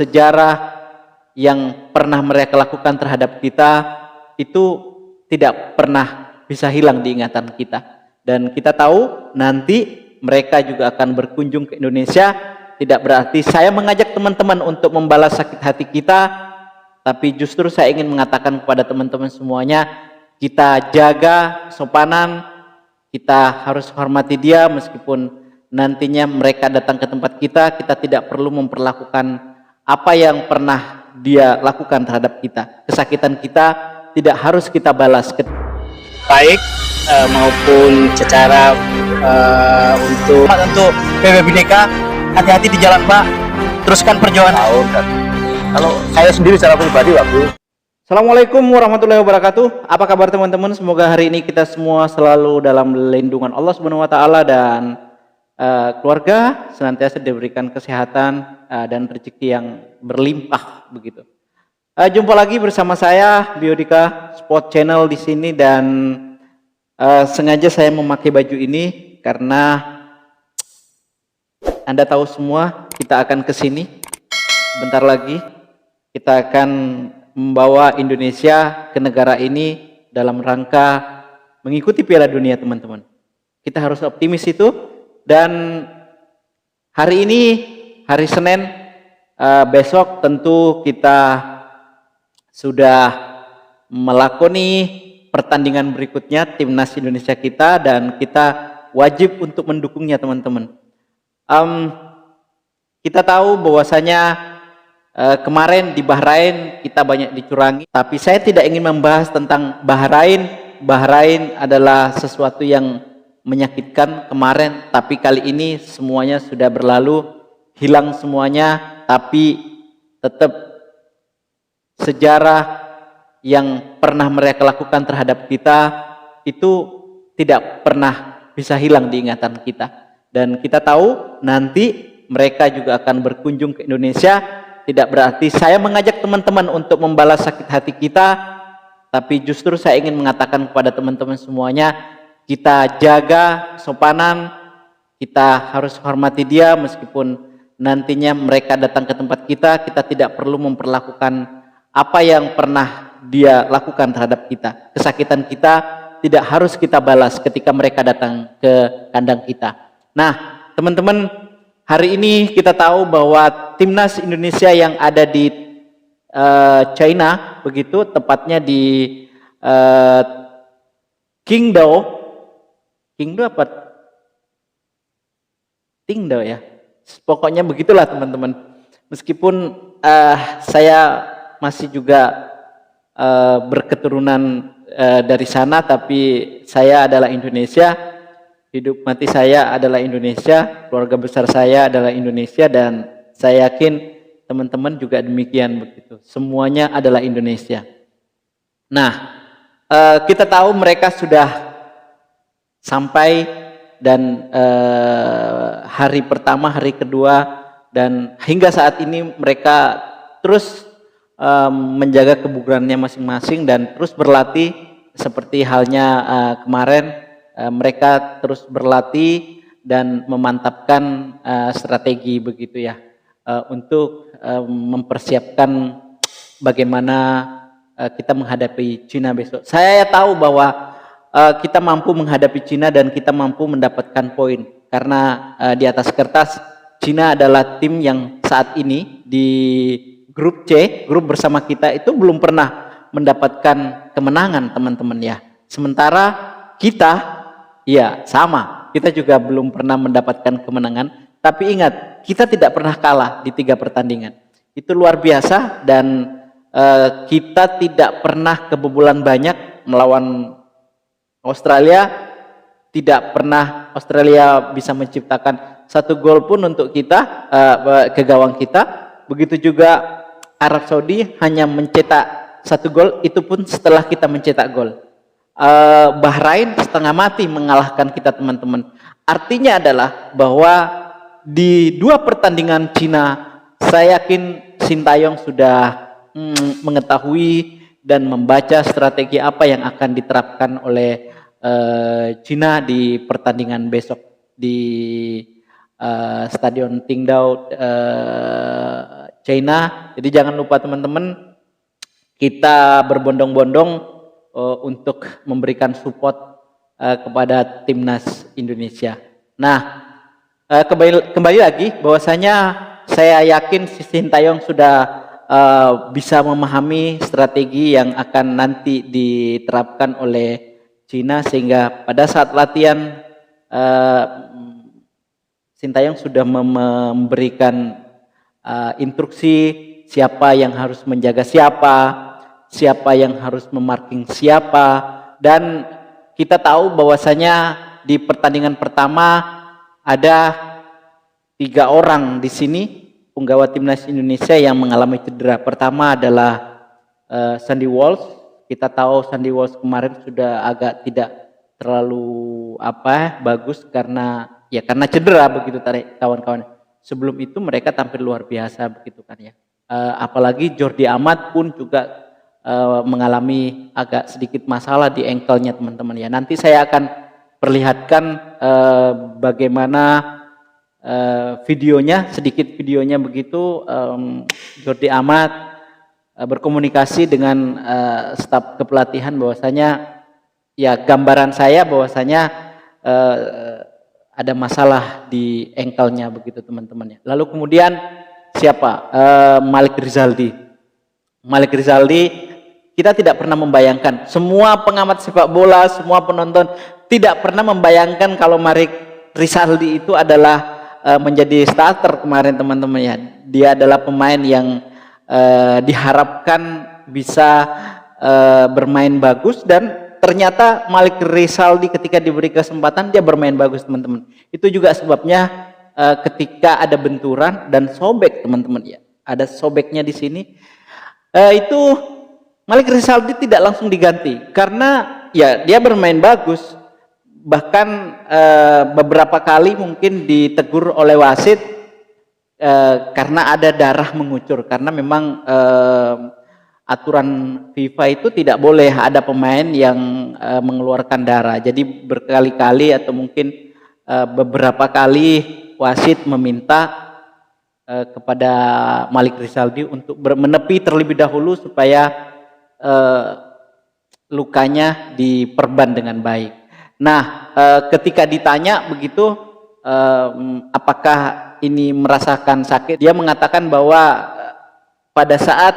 sejarah yang pernah mereka lakukan terhadap kita itu tidak pernah bisa hilang di ingatan kita. Dan kita tahu nanti mereka juga akan berkunjung ke Indonesia. Tidak berarti saya mengajak teman-teman untuk membalas sakit hati kita, tapi justru saya ingin mengatakan kepada teman-teman semuanya, kita jaga kesopanan, kita harus hormati dia meskipun nantinya mereka datang ke tempat kita tidak perlu memperlakukan apa yang pernah dia lakukan terhadap kita. Kesakitan kita tidak harus kita balas. Baik maupun secara untuk PB Bhinneka, hati-hati di jalan Pak, teruskan perjuangan. Kalau saya sendiri secara pribadi Pak. Assalamualaikum warahmatullahi wabarakatuh. Apa kabar teman-teman? Semoga hari ini kita semua selalu dalam lindungan Allah Subhanahu wa taala dan keluarga senantiasa diberikan kesehatan dan rezeki yang berlimpah begitu. Jumpa lagi bersama saya Biodika Sport Channel di sini dan sengaja saya memakai baju ini karena Anda tahu semua kita akan ke sini sebentar lagi. Kita akan membawa Indonesia ke negara ini dalam rangka mengikuti Piala Dunia, teman-teman. Kita harus optimis itu. Dan hari ini, hari Senin, besok tentu kita sudah melakoni pertandingan berikutnya timnas Indonesia kita dan kita wajib untuk mendukungnya, teman-teman. Kita tahu bahwasanya kemarin di Bahrain kita banyak dicurangi, tapi saya tidak ingin membahas tentang Bahrain. Bahrain adalah sesuatu yang menyakitkan kemarin, tapi kali ini semuanya sudah berlalu, hilang semuanya, tapi tetap sejarah yang pernah mereka lakukan terhadap kita itu tidak pernah bisa hilang di ingatan kita. Dan kita tahu nanti mereka juga akan berkunjung ke Indonesia. Tidak berarti saya mengajak teman-teman untuk membalas sakit hati kita, tapi justru saya ingin mengatakan kepada teman-teman semuanya, kita jaga kesopanan, kita harus hormati dia meskipun nantinya mereka datang ke tempat kita tidak perlu memperlakukan apa yang pernah dia lakukan terhadap kita. Kesakitan kita tidak harus kita balas ketika mereka datang ke kandang kita. Nah, teman-teman, hari ini kita tahu bahwa timnas Indonesia yang ada di China, begitu tepatnya di Qingdao apa? Qingdao ya. Pokoknya begitulah teman-teman. Meskipun saya masih juga berketurunan dari sana, tapi saya adalah Indonesia. Hidup mati saya adalah Indonesia, keluarga besar saya adalah Indonesia, dan saya yakin teman-teman juga demikian begitu. Semuanya adalah Indonesia. Nah, kita tahu mereka sudah sampai dan hari pertama, hari kedua, dan hingga saat ini mereka terus menjaga kebugarannya masing-masing dan terus berlatih seperti halnya kemarin mereka terus berlatih dan memantapkan strategi begitu ya untuk mempersiapkan bagaimana kita menghadapi Cina besok. Saya tahu bahwa kita mampu menghadapi Cina dan kita mampu mendapatkan poin karena di atas kertas Cina adalah tim yang saat ini di grup C, grup bersama kita itu belum pernah mendapatkan kemenangan, teman-teman ya. Sementara kita ya sama, kita juga belum pernah mendapatkan kemenangan, tapi ingat kita tidak pernah kalah di 3 pertandingan. Itu luar biasa dan kita tidak pernah kebobolan banyak melawan Australia. Tidak pernah Australia bisa menciptakan 1 gol pun untuk kita ke gawang kita. Begitu juga Arab Saudi hanya mencetak 1 gol, itu pun setelah kita mencetak gol. Bahrain setengah mati mengalahkan kita, teman-teman. Artinya adalah bahwa di 2 pertandingan Cina, saya yakin Sintayong sudah mengetahui dan membaca strategi apa yang akan diterapkan oleh Cina di pertandingan besok di Stadion Qingdao China. Jadi jangan lupa teman-teman, kita berbondong-bondong untuk memberikan support kepada timnas Indonesia. Nah, kembali lagi bahwasanya saya yakin Sintayong sudah bisa memahami strategi yang akan nanti diterapkan oleh Cina, sehingga pada saat latihan Sintayong sudah memberikan instruksi siapa yang harus menjaga siapa yang harus memarking siapa, dan kita tahu bahwasanya di pertandingan pertama ada 3 orang di sini punggawa timnas Indonesia yang mengalami cedera. Pertama adalah Sandy Walsh. Kita tahu Sandy Walsh kemarin sudah agak tidak terlalu bagus karena cedera begitu kawan-kawan. Sebelum itu mereka tampil luar biasa begitu kan ya. Apalagi Jordi Amat pun juga mengalami agak sedikit masalah di ankle-nya teman-teman ya. Nanti saya akan perlihatkan bagaimana sedikit videonya begitu. Jordi Amat berkomunikasi dengan staf kepelatihan bahwasanya ya, gambaran saya bahwasanya ada masalah di ankle-nya begitu teman-teman ya. Lalu kemudian siapa? Malik Rizaldi. Malik Rizaldi, kita tidak pernah membayangkan, semua pengamat sepak bola, semua penonton tidak pernah membayangkan kalau Malik Rizaldi itu adalah menjadi starter kemarin teman-teman ya. Dia adalah pemain yang diharapkan bisa bermain bagus, dan ternyata Malik Rizaldi ketika diberi kesempatan dia bermain bagus teman-teman. Itu juga sebabnya ketika ada benturan dan sobek teman-teman ya, ada sobeknya di sini, itu Malik Rizaldi tidak langsung diganti karena ya dia bermain bagus. Bahkan beberapa kali mungkin ditegur oleh wasit karena ada darah mengucur, karena memang aturan FIFA itu tidak boleh ada pemain yang mengeluarkan darah. Jadi berkali-kali atau mungkin beberapa kali wasit meminta kepada Malik Rizaldi untuk menepi terlebih dahulu supaya lukanya diperban dengan baik. Nah, ketika ditanya begitu, apakah ini merasakan sakit, dia mengatakan bahwa pada saat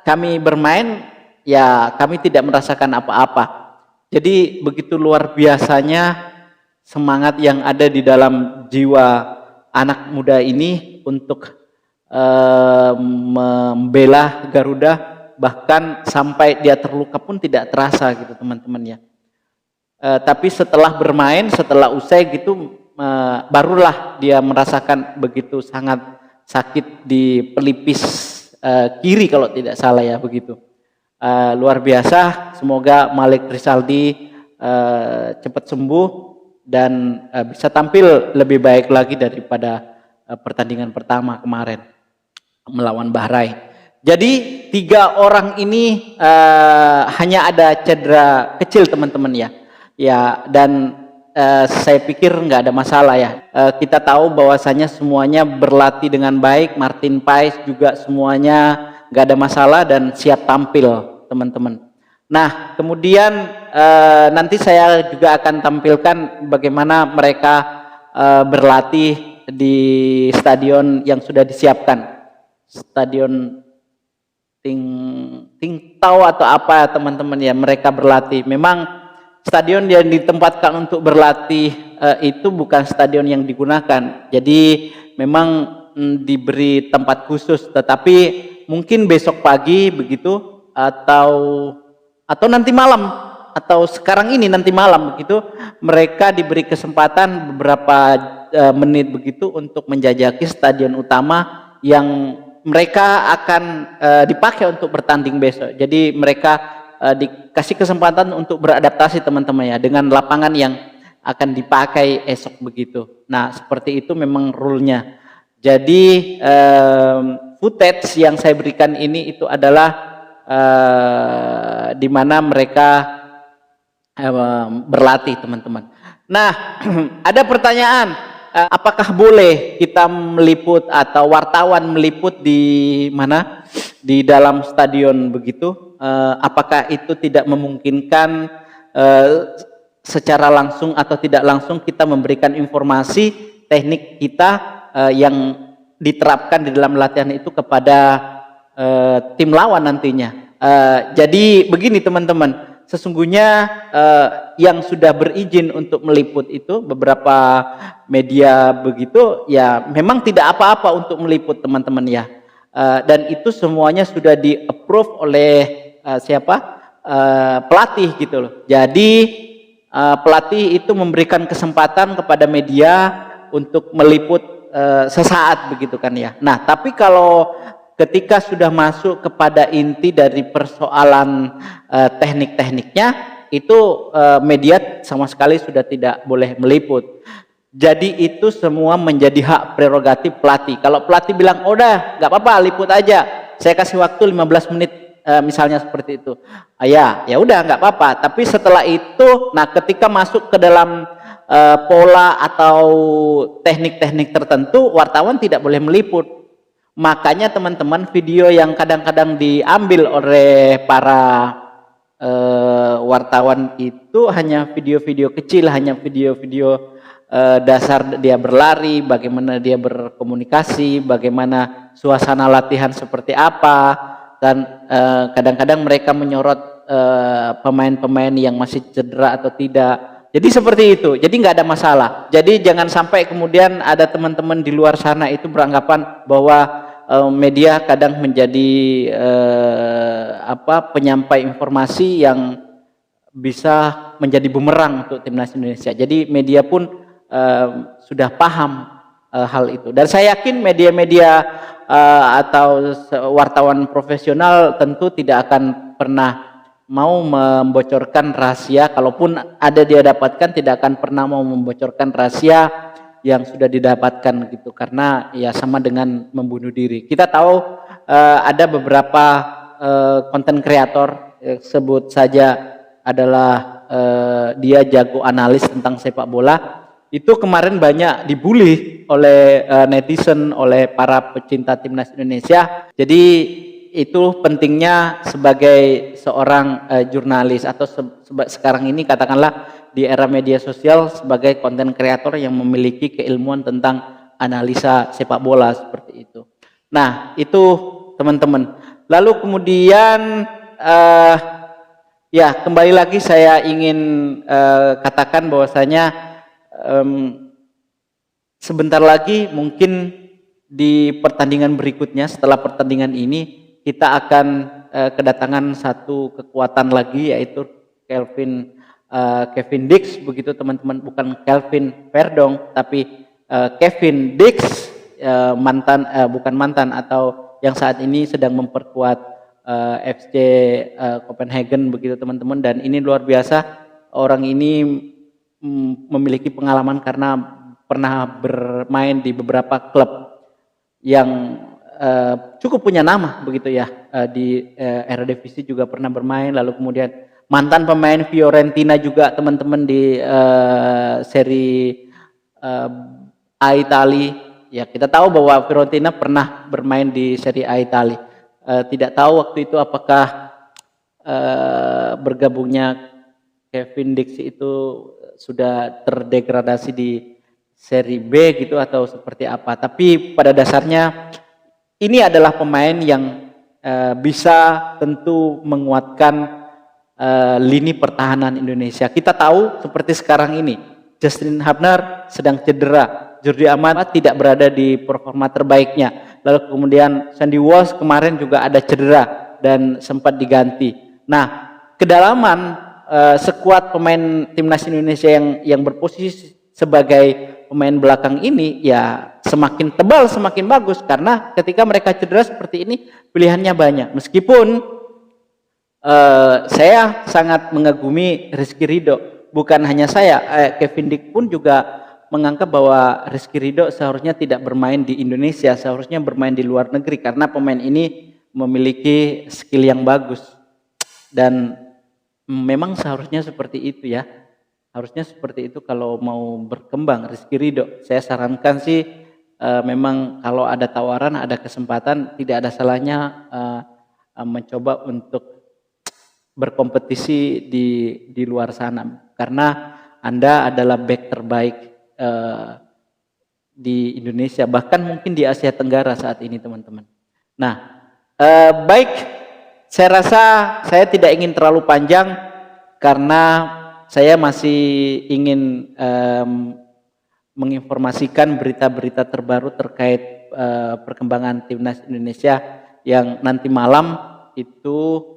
kami bermain, ya kami tidak merasakan apa-apa. Jadi begitu luar biasanya semangat yang ada di dalam jiwa anak muda ini untuk membela Garuda, bahkan sampai dia terluka pun tidak terasa gitu teman-teman ya. Tapi setelah bermain, setelah usai gitu, barulah dia merasakan begitu sangat sakit di pelipis kiri kalau tidak salah ya begitu. Luar biasa, semoga Malik Rizaldi cepat sembuh dan bisa tampil lebih baik lagi daripada pertandingan pertama kemarin melawan Bahrain. Jadi 3 orang ini hanya ada cedera kecil teman-teman ya. Ya, dan saya pikir nggak ada masalah ya. Kita tahu bahwasanya semuanya berlatih dengan baik. Martin Paes juga semuanya nggak ada masalah dan siap tampil teman-teman. Nah, kemudian nanti saya juga akan tampilkan bagaimana mereka berlatih di stadion yang sudah disiapkan. Stadion Tingtau atau apa teman-teman ya, mereka berlatih. Memang stadion yang ditempatkan untuk berlatih itu bukan stadion yang digunakan. Jadi memang diberi tempat khusus, tetapi mungkin besok pagi begitu atau nanti malam atau sekarang ini nanti malam begitu, mereka diberi kesempatan beberapa menit begitu untuk menjajaki stadion utama yang mereka akan dipakai untuk bertanding besok. Jadi mereka dikasih kesempatan untuk beradaptasi teman-teman ya dengan lapangan yang akan dipakai esok begitu. Nah, seperti itu memang rule-nya. Jadi footage yang saya berikan ini itu adalah di mana mereka berlatih teman-teman. Nah, ada pertanyaan, apakah boleh kita meliput atau wartawan meliput di mana di dalam stadion begitu? Apakah itu tidak memungkinkan secara langsung atau tidak langsung kita memberikan informasi teknik kita yang diterapkan di dalam latihan itu kepada tim lawan nantinya? Jadi begini teman-teman, sesungguhnya yang sudah berizin untuk meliput itu beberapa media begitu ya memang tidak apa-apa untuk meliput teman-teman ya, dan itu semuanya sudah di approve oleh pelatih gitu loh. Jadi pelatih itu memberikan kesempatan kepada media untuk meliput sesaat begitu kan ya. Nah tapi kalau ketika sudah masuk kepada inti dari persoalan teknik-tekniknya, itu media sama sekali sudah tidak boleh meliput. Jadi itu semua menjadi hak prerogatif pelatih. Kalau pelatih bilang, oh dah nggak apa-apa liput aja, saya kasih waktu 15 menit misalnya seperti itu, ya udah nggak apa-apa. Tapi setelah itu, nah ketika masuk ke dalam pola atau teknik-teknik tertentu, wartawan tidak boleh meliput. Makanya teman-teman, video yang kadang-kadang diambil oleh para wartawan itu hanya video-video kecil, hanya video-video dasar dia berlari, bagaimana dia berkomunikasi, bagaimana suasana latihan seperti apa, dan kadang-kadang mereka menyorot pemain-pemain yang masih cedera atau tidak. Jadi seperti itu, jadi nggak ada masalah. Jadi jangan sampai kemudian ada teman-teman di luar sana itu beranggapan bahwa media kadang menjadi penyampai informasi yang bisa menjadi bumerang untuk timnas Indonesia. Jadi media pun sudah paham hal itu. Dan saya yakin media-media atau wartawan profesional tentu tidak akan pernah mau membocorkan rahasia. Kalaupun ada dia dapatkan, tidak akan pernah mau membocorkan rahasia yang sudah didapatkan gitu, karena ya sama dengan membunuh diri. Kita tahu ada beberapa konten kreator, sebut saja adalah dia jago analis tentang sepak bola. Itu kemarin banyak dibully oleh netizen, oleh para pecinta timnas Indonesia. Jadi itu pentingnya sebagai seorang jurnalis atau sekarang ini katakanlah di era media sosial sebagai konten kreator yang memiliki keilmuan tentang analisa sepak bola seperti itu. Nah itu teman-teman. Lalu kemudian ya kembali lagi saya ingin katakan bahwasanya sebentar lagi mungkin di pertandingan berikutnya, setelah pertandingan ini kita akan kedatangan satu kekuatan lagi, yaitu Kevin Dix begitu teman-teman, bukan Kelvin Verdong tapi Kevin Dix, bukan mantan atau yang saat ini sedang memperkuat FC Copenhagen begitu teman-teman. Dan ini luar biasa, orang ini memiliki pengalaman karena pernah bermain di beberapa klub yang cukup punya nama begitu ya, di Eredivisie juga pernah bermain, lalu kemudian mantan pemain Fiorentina juga teman-teman di seri A Italia. Ya kita tahu bahwa Fiorentina pernah bermain di seri A Italia. Tidak tahu waktu itu apakah bergabungnya Kevin Dix itu sudah terdegradasi di seri B gitu atau seperti apa. Tapi pada dasarnya ini adalah pemain yang bisa tentu menguatkan lini pertahanan Indonesia. Kita tahu seperti sekarang ini Justin Hubner sedang cedera, Jordi Amat tidak berada di performa terbaiknya, lalu kemudian Sandy Walsh kemarin juga ada cedera dan sempat diganti. Nah kedalaman skuad pemain timnas Indonesia yang berposisi sebagai pemain belakang ini ya semakin tebal, semakin bagus, karena ketika mereka cedera seperti ini pilihannya banyak. Meskipun saya sangat mengagumi Rizky Ridho. Bukan hanya saya, Kevin Dix pun juga menganggap bahwa Rizky Ridho seharusnya tidak bermain di Indonesia, seharusnya bermain di luar negeri, karena pemain ini memiliki skill yang bagus. Dan memang seharusnya seperti itu ya. harusnya seperti itu kalau mau berkembang. Rizky Ridho, saya sarankan sih memang kalau ada tawaran, ada kesempatan, tidak ada salahnya mencoba untuk berkompetisi di luar sana, karena Anda adalah back terbaik di Indonesia, bahkan mungkin di Asia Tenggara saat ini, teman-teman. Nah, baik, saya rasa saya tidak ingin terlalu panjang karena saya masih ingin menginformasikan berita-berita terbaru terkait perkembangan timnas Indonesia yang nanti malam itu